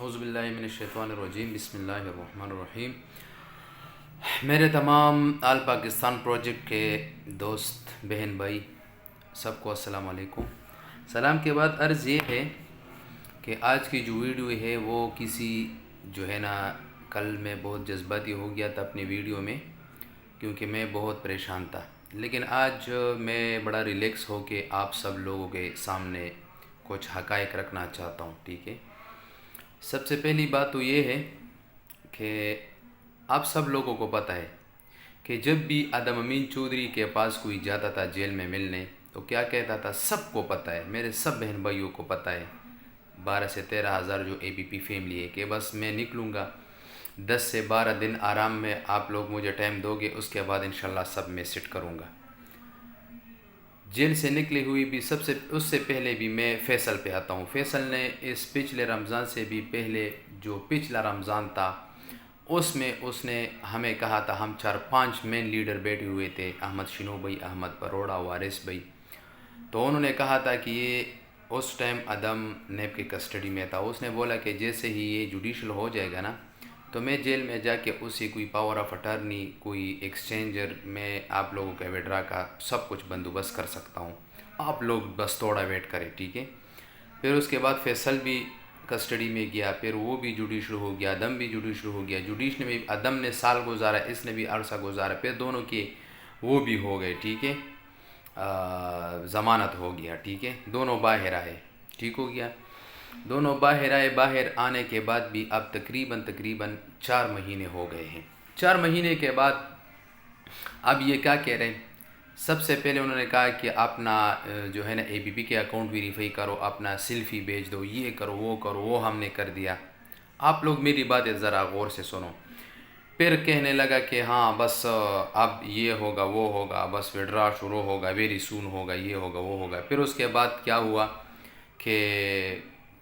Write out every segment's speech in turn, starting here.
اعوذ باللہ من الشیطان الرجیم، بسم اللہ الرحمن الرحیم۔ میرے تمام آل پاکستان پروجیکٹ کے دوست بہن بھائی سب کو السلام علیکم۔ سلام کے بعد عرض یہ ہے کہ آج کی جو ویڈیو ہے وہ کسی کل میں بہت جذباتی ہو گیا تھا اپنی ویڈیو میں، کیونکہ میں بہت پریشان تھا، لیکن آج میں بڑا ریلیکس ہو کے آپ سب لوگوں کے سامنے کچھ حقائق رکھنا چاہتا ہوں، ٹھیک ہے۔ سب سے پہلی بات تو یہ ہے کہ آپ سب لوگوں کو پتہ ہے کہ جب بھی ادم امین چودھری کے پاس کوئی جاتا تھا جیل میں ملنے تو کیا کہتا تھا، سب کو پتہ ہے، میرے سب بہن بھائیوں کو پتہ ہے، 12 سے 13 ہزار جو اے بی پی فیملی ہے، کہ بس میں نکلوں گا 10 سے 12 دن آرام میں آپ لوگ مجھے ٹائم دو گے، اس کے بعد انشاءاللہ سب میں سٹ کروں گا۔ جیل سے نکلی ہوئی بھی اس سے پہلے بھی میں فیصل پہ آتا ہوں۔ فیصل نے اس پچھلے رمضان سے بھی پہلے جو پچھلا رمضان تھا اس میں اس نے ہمیں کہا تھا، ہم 4-5 مین لیڈر بیٹھے ہوئے تھے، احمد شنو بھائی، احمد پروڑا، وارث بھائی، تو انہوں نے کہا تھا کہ یہ اس ٹائم ادم نیب کے کسٹڈی میں تھا، اس نے بولا کہ جیسے ہی یہ جوڈیشل ہو جائے گا نا تو میں جیل میں جا کے اسے کوئی پاور آف اٹارنی، کوئی ایکسچینجر، میں آپ لوگوں کے وڈرا کا سب کچھ بندوبست کر سکتا ہوں، آپ لوگ بس تھوڑا ویٹ کریں، ٹھیک ہے۔ پھر اس کے بعد فیصل بھی کسٹڈی میں گیا، پھر وہ بھی جوڈیشل ہو گیا، ادم بھی جوڈیشل ہو گیا، جوڈیشل میں ادم نے سال گزارا، اس نے بھی عرصہ گزارا، پھر دونوں کے وہ بھی ہو گئے، ٹھیک ہے، ضمانت ہو گیا، ٹھیک ہے، دونوں باہر آئے، ٹھیک ہو گیا۔ دونوں باہر آئے، باہر آنے کے بعد بھی اب تقریباً 4 مہینے ہو گئے ہیں۔ 4 مہینے کے بعد اب یہ کیا کہہ رہے ہیں، سب سے پہلے انہوں نے کہا کہ اپنا اے بی پی کے اکاؤنٹ ویریفائی کرو، اپنا سیلفی بھیج دو، یہ کرو، وہ ہم نے کر دیا۔ آپ لوگ میری باتیں ذرا غور سے سنو۔ پھر کہنے لگا کہ ہاں بس اب یہ ہوگا، وہ ہوگا، بس وڈرا شروع ہوگا، ویری سون ہوگا، یہ ہوگا، وہ ہوگا۔ پھر اس کے بعد کیا ہوا کہ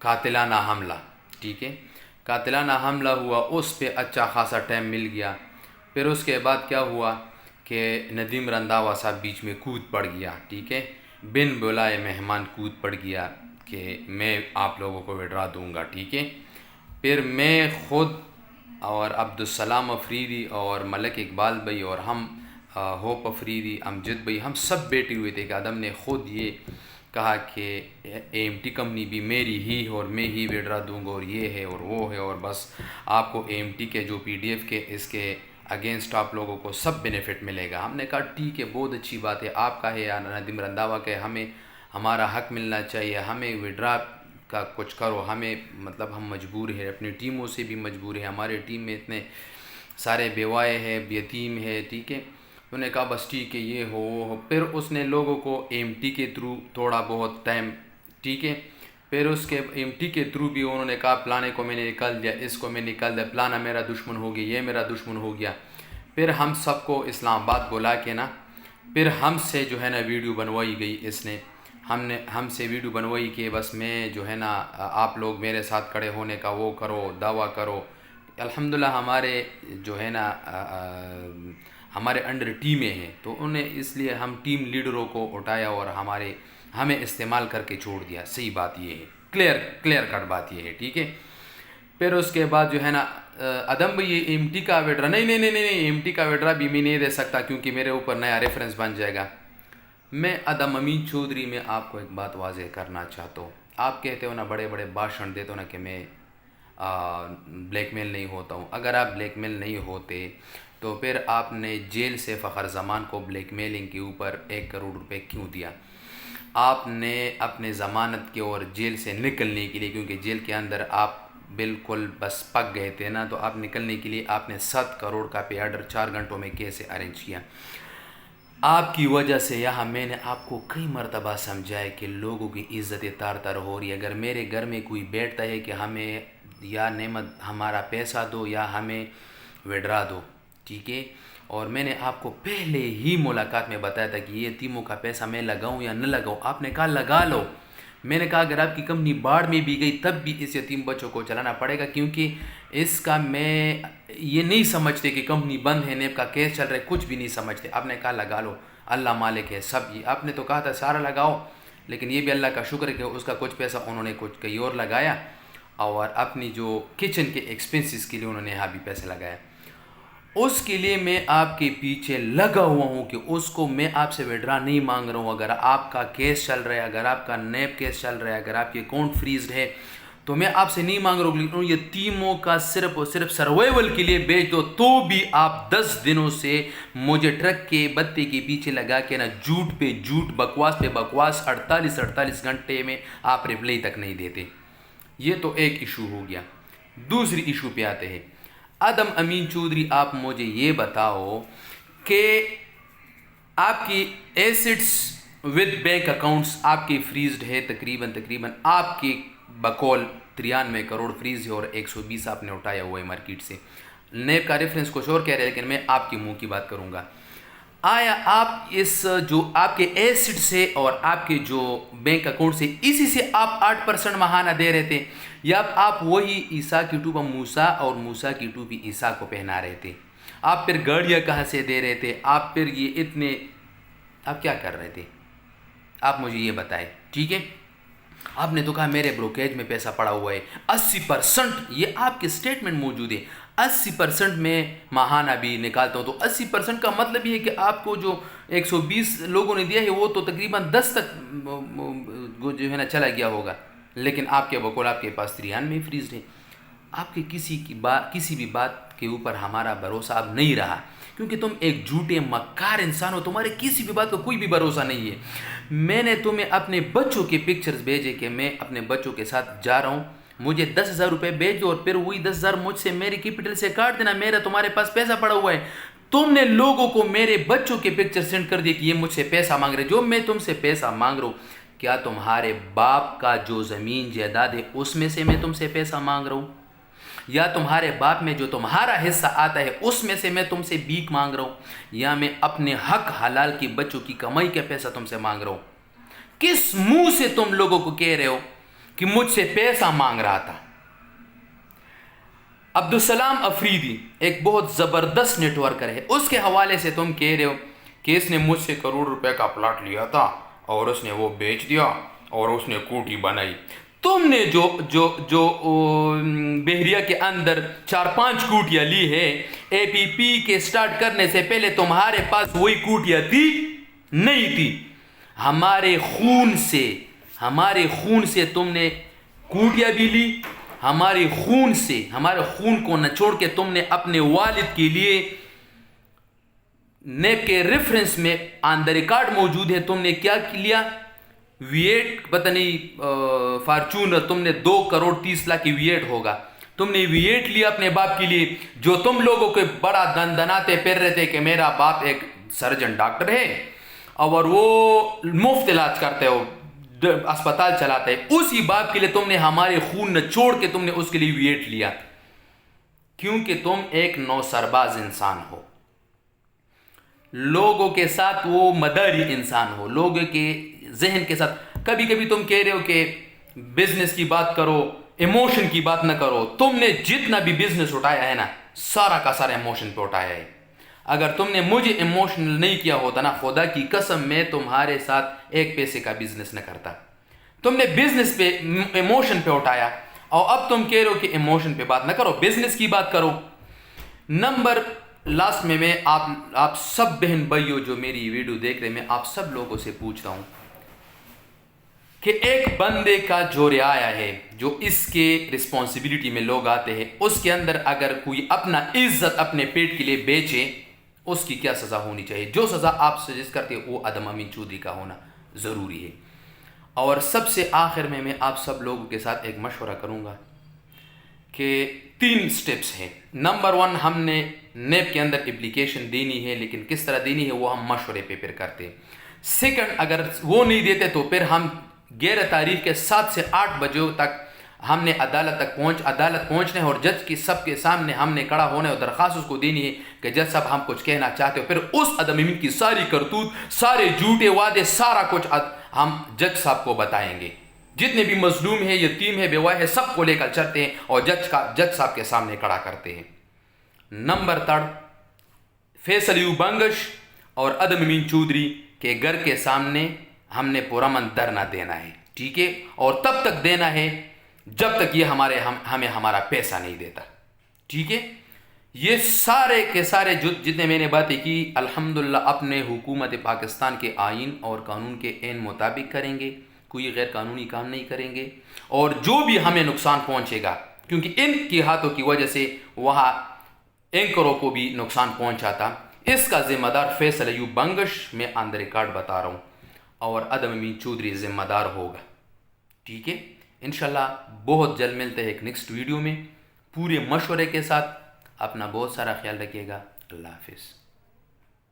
قاتلانہ حملہ، ٹھیک ہے، قاتلانہ حملہ ہوا، اس پہ اچھا خاصا ٹائم مل گیا۔ پھر اس کے بعد کیا ہوا کہ ندیم رنداوا صاحب بیچ میں کود پڑ گیا، ٹھیک ہے، بن بلائے مہمان کود پڑ گیا کہ میں آپ لوگوں کو وڈرا دوں گا، ٹھیک ہے۔ پھر میں خود اور عبدالسلام افریدی اور ملک اقبال بھائی اور ہم ہوپ افریدی، امجد بھائی، ہم سب بیٹھے ہوئے تھے کہ ادم نے خود یہ کہا کہ اے ایم ٹی کمپنی بھی میری ہی اور میں ہی وڈرا دوں گا، اور یہ ہے اور وہ ہے، اور بس آپ کو اے ایم ٹی کے جو پی ڈی ایف کے اس کے اگینسٹ آپ لوگوں کو سب بینیفٹ ملے گا۔ ہم نے کہا ٹھیک ہے، بہت اچھی بات ہے، آپ کا ہے یا ندیم رنداوا کا ہے، ہمیں ہمارا حق ملنا چاہیے، ہمیں وڈرا کا کچھ کرو، ہمیں مطلب ہم مجبور ہیں، اپنی ٹیموں سے بھی مجبور ہیں، ہمارے ٹیم میں اتنے سارے بیوائے ہیں، یتیم ہے، ٹھیک ہے۔ انہوں نے کہا بس ٹھیک ہے، یہ ہو وہ ہو۔ پھر اس نے لوگوں کو اے ایم ٹی کے تھرو تھوڑا بہت ٹائم، ٹھیک ہے، پھر اس کے اے ایم ٹی کے تھرو بھی انہوں نے کہا پلانے کو میں نے نکال دیا، اس کو میں نکال دیا، پلانا میرا دشمن ہو گیا، یہ میرا دشمن ہو گیا۔ پھر ہم سب کو اسلام آباد بلا کے نا، پھر ہم سے ویڈیو بنوائی گئی، اس نے ہم سے ویڈیو بنوائی کہ بس میں آپ لوگ میرے ساتھ کھڑے ہونے کا وہ کرو، دعویٰ کرو۔ الحمدللہ ہمارے ہمارے انڈر ٹیمیں ہیں، تو انہیں اس لیے ہم ٹیم لیڈروں کو اٹھایا اور ہمیں استعمال کر کے چھوڑ دیا۔ صحیح بات یہ ہے، کلیئر کٹ بات یہ ہے، ٹھیک ہے۔ پھر اس کے بعد ادم بھائی اے ایم ٹی کا وڈرا نہیں، اے ایم ٹی کا وڈرا بھی میں نہیں دے سکتا کیونکہ میرے اوپر نیا ریفرنس بن جائے گا۔ میں ادم امین چودھری میں آپ کو ایک بات واضح کرنا چاہتا ہوں، آپ کہتے ہو نا، بڑے بڑے بھاشن دیتے ہو نا کہ میں بلیک میل نہیں ہوتا ہوں۔ اگر آپ بلیک میل نہیں ہوتے تو پھر آپ نے جیل سے فخر زمان کو بلیک میلنگ کے اوپر 1 کروڑ روپے کیوں دیا؟ آپ نے اپنے ضمانت کے اور جیل سے نکلنے کے لیے، کیونکہ جیل کے اندر آپ بالکل بس پک گئے تھے نا، تو آپ نکلنے کے لیے آپ نے 7 کروڑ کا پے آرڈر 4 گھنٹوں میں کیسے ارینج کیا؟ آپ کی وجہ سے یہاں میں نے آپ کو کئی مرتبہ سمجھایا کہ لوگوں کی عزت تار تار ہو رہی ہے۔ اگر میرے گھر میں کوئی بیٹھتا ہے کہ ہمیں یا نعمت ہمارا پیسہ دو یا ہمیں وڈرا دو، ٹھیک ہے، اور میں نے آپ کو پہلے ہی ملاقات میں بتایا تھا کہ یہ یتیموں کا پیسہ میں لگاؤں یا نہ لگاؤں، آپ نے کہا لگا لو۔ میں نے کہا اگر آپ کی کمپنی باڑ میں بھی گئی تب بھی اس یتیم بچوں کو چلانا پڑے گا، کیونکہ اس کا میں یہ نہیں سمجھتے کہ کمپنی بند ہے، نیب کا کیس چل رہا ہے، کچھ بھی نہیں سمجھتے۔ آپ نے کہا لگا لو، اللہ مالک ہے سب، یہ آپ نے تو کہا تھا سارا لگاؤ، لیکن یہ بھی اللہ کا شکر ہے کہ اس کا کچھ پیسہ انہوں نے کچھ کہیں اور لگایا، اور اپنی جو کچن کے ایکسپنسز کے لیے انہوں نے یہاں بھی پیسے لگایا. اس کے لیے میں آپ کے پیچھے لگا ہوا ہوں کہ اس کو میں آپ سے وڈرا نہیں مانگ رہا ہوں. اگر آپ کا کیس چل رہا ہے, اگر آپ کا نیب کیس چل رہا ہے, اگر آپ کے اکاؤنٹ فریزڈ ہے تو میں آپ سے نہیں مانگ رہا ہوں, لیکن یہ تیموں کا صرف اور صرف سروائیول کے لیے بیچ دو. تو بھی آپ 10 دنوں سے مجھے ٹرک کے بتے کے پیچھے لگا کے نا جھوٹ پہ جھوٹ, بکواس پہ بکواس, 48 گھنٹے میں آپ ریپلائی تک نہیں دیتے. یہ تو ایک ایشو ہو گیا. دوسری ایشو پہ آتے ہیں. ادم امین چودھری, آپ مجھے یہ بتاؤ کہ آپ کی ایسٹس ود بینک اکاؤنٹس آپ کی فریزڈ ہے تقریباً آپ کی بقول 93 کروڑ فریز ہے اور 120 آپ نے اٹھایا ہوا ہے مارکیٹ سے. نیب کا ریفرنس کچھ اور کہہ رہے ہیں, لیکن میں آپ کے منہ کی بات کروں گا. آیا آپ اس جو آپ کے ایسٹس ہے اور آپ کے جو بینک اکاؤنٹ سے اسی سے آپ 8% ماہانہ دے رہے تھے, یا آپ وہی عیسیٰ کی ٹوپی موسیٰ اور موسیٰ کی ٹوپی عیسیٰ کو پہنا رہے تھے؟ آپ پھر گاڑیاں کہاں سے دے رہے تھے؟ آپ پھر یہ اتنے آپ کیا کر رہے تھے؟ آپ مجھے یہ بتائیں. ٹھیک ہے, آپ نے تو کہا میرے بروکریج میں پیسہ پڑا ہوا ہے 80%, یہ آپ کے اسٹیٹمنٹ موجود ہے. 80% میں ماہانہ بھی نکالتا ہوں, تو 80% کا مطلب یہ ہے کہ آپ کو جو 120 لوگوں نے دیا ہے وہ تو تقریباً 10 تک جو ہے نا چلا گیا ہوگا, لیکن آپ کے بقول آپ کے پاس 93 فریزڈ ہے. آپ کے کسی بھی بات کے اوپر ہمارا بھروسہ اب نہیں رہا, کیونکہ تم ایک جھوٹے مکار انسان ہو. تمہارے کسی بھی بات کا کوئی بھی بھروسہ نہیں ہے. میں نے تمہیں اپنے بچوں کے پکچرز بھیجے کہ میں اپنے بچوں کے ساتھ جا رہا ہوں, مجھے 10,000 روپے بھیج دو اور پھر وہی 10,000 مجھ سے میری کیپٹل سے کاٹ دینا. میرا تمہارے پاس پیسہ پڑا ہوا ہے. تم نے لوگوں کو میرے بچوں کے پکچر سینڈ کر دیے کہ یہ مجھ سے پیسہ مانگ رہے. جو میں تم سے پیسہ مانگ رہا ہوں, کیا تمہارے باپ کا جو زمین جائیداد ہے اس میں سے میں تم سے پیسہ مانگ رہا ہوں, یا تمہارے باپ میں جو تمہارا حصہ آتا ہے اس میں سے میں تم سے بھیک مانگ رہا ہوں, یا میں اپنے حق حلال کی بچوں کی کمائی کا پیسہ تم سے مانگ رہا ہوں؟ کس منہ سے تم لوگوں کو کہہ رہے ہو کہ مجھ سے پیسہ مانگ رہا تھا؟ عبدالسلام افریدی ایک بہت زبردست نیٹ ورکر ہے, اس کے حوالے سے تم کہہ رہے ہو کہ اس نے مجھ سے 1 کروڑ روپے کا پلاٹ لیا تھا اور اس نے وہ بیچ دیا اور اس نے کوٹھی بنائی. تم نے جو بحریہ کے اندر 4-5 کوٹیاں لی ہے, اے پی پی کے سٹارٹ کرنے سے پہلے تمہارے پاس وہی کوٹیاں تھی نہیں تھی. ہمارے خون سے تم نے کوٹیاں بھی لی. ہمارے خون کو نچوڑ کے تم نے اپنے والد کے لیے نیب کے ریفرنس میں آن دا ریکارڈ موجود ہے, تم نے کیا لیا؟ V8 پتہ نہیں فارچونر, تم نے 2 کروڑ 30 لاکھ کی V8 ہوگا. تم نے V8 لیا اپنے باپ کے لیے, جو تم لوگوں کے بڑا دندناتے پھر رہے تھے کہ میرا باپ ایک سرجن ڈاکٹر ہے اور وہ مفت علاج کرتے ہو, اسپتال چلاتے ہیں. اسی باپ کے لیے تم نے ہمارے خون نہ چھوڑ کے تم نے اس کے لیے V8 لیا, کیونکہ تم ایک نوسرباز انسان ہو, لوگوں کے ساتھ وہ مداری انسان ہو, لوگوں کے ذہن کے ساتھ. کبھی کبھی تم کہہ رہے ہو کہ بزنس کی بات کرو, ایموشن کی بات نہ کرو. تم نے جتنا بھی بزنس اٹھایا ہے نا, سارا کا سارا ایموشن پہ اٹھایا ہے. اگر تم نے مجھے ایموشنل نہیں کیا ہوتا نا, خدا کی قسم میں تمہارے ساتھ 1 پیسے کا بزنس نہ کرتا. تم نے بزنس پہ ایموشن پہ اٹھایا, اور اب تم کہہ رہے ہو کہ ایموشن پہ بات نہ کرو, بزنس کی بات کرو. نمبر لاسٹ میں آپ سب بہن بھائیوں جو میری ویڈیو دیکھ رہے ہیں, میں آپ سب لوگوں سے پوچھتا ہوں کہ ایک بندے کا جو رعایا ہے, جو اس کے رسپانسبلٹی میں لوگ آتے ہیں, اس کے اندر اگر کوئی اپنا عزت اپنے پیٹ کے لیے بیچے, اس کی کیا سزا ہونی چاہیے؟ جو سزا آپ سجیسٹ کرتے ہیں وہ ادم امین چودھری کا ہونا ضروری ہے. اور سب سے آخر میں آپ سب لوگوں کے ساتھ ایک مشورہ کروں گا کہ 3 سٹیپس ہیں. نمبر 1, ہم نے نیب کے اندر اپلیکیشن دینی ہے, لیکن کس طرح دینی ہے وہ ہم مشورے پہ پھر کرتے ہیں. سیکنڈ, اگر وہ نہیں دیتے تو پھر ہم 11 تاریخ کے 7 سے 8 بجے تک ہم نے عدالت پہنچنا ہے, اور جج کی سب کے سامنے ہم نے کھڑا ہونا ہے اور درخواست اس کو دینی ہے کہ جج صاحب ہم کچھ کہنا چاہتے ہو. پھر اس ادم امین کی ساری کرتوت, سارے جھوٹے وعدے, سارا کچھ ہم جج صاحب کو بتائیں گے. جتنے بھی مظلوم ہیں, یتیم ہے, بیوہ ہے, سب کو لے کر چلتے ہیں اور جج صاحب کے سامنے کھڑا کرتے ہیں. نمبر 3, فیصل ایوب بنگش اور ادم امین چودھری کے گھر کے سامنے ہم نے پرامن دھرنا دینا ہے. ٹھیک ہے, اور تب تک دینا ہے جب تک یہ ہمیں ہمارا پیسہ نہیں دیتا. ٹھیک ہے. یہ سارے کے سارے جتنے میں نے باتیں کی الحمدللہ اپنے حکومت پاکستان کے آئین اور قانون کے عین مطابق کریں گے، کوئی غیر قانونی کام نہیں کریں گے. اور جو بھی ہمیں نقصان پہنچے گا، کیونکہ ان کی ہاتھوں کی وجہ سے وہاں اینکروں کو بھی نقصان پہنچا تھا، اس کا ذمہ دار فیصل ایوب بنگش میں آن دا ریکارڈ بتا رہا ہوں، اور عدم امین چودھری ذمہ دار ہوگا. ٹھیک ہے. انشاءاللہ بہت جلد ملتے ہیں ایک نیکسٹ ویڈیو میں پورے مشورے کے ساتھ. اپنا بہت سارا خیال رکھیے گا. اللہ حافظ.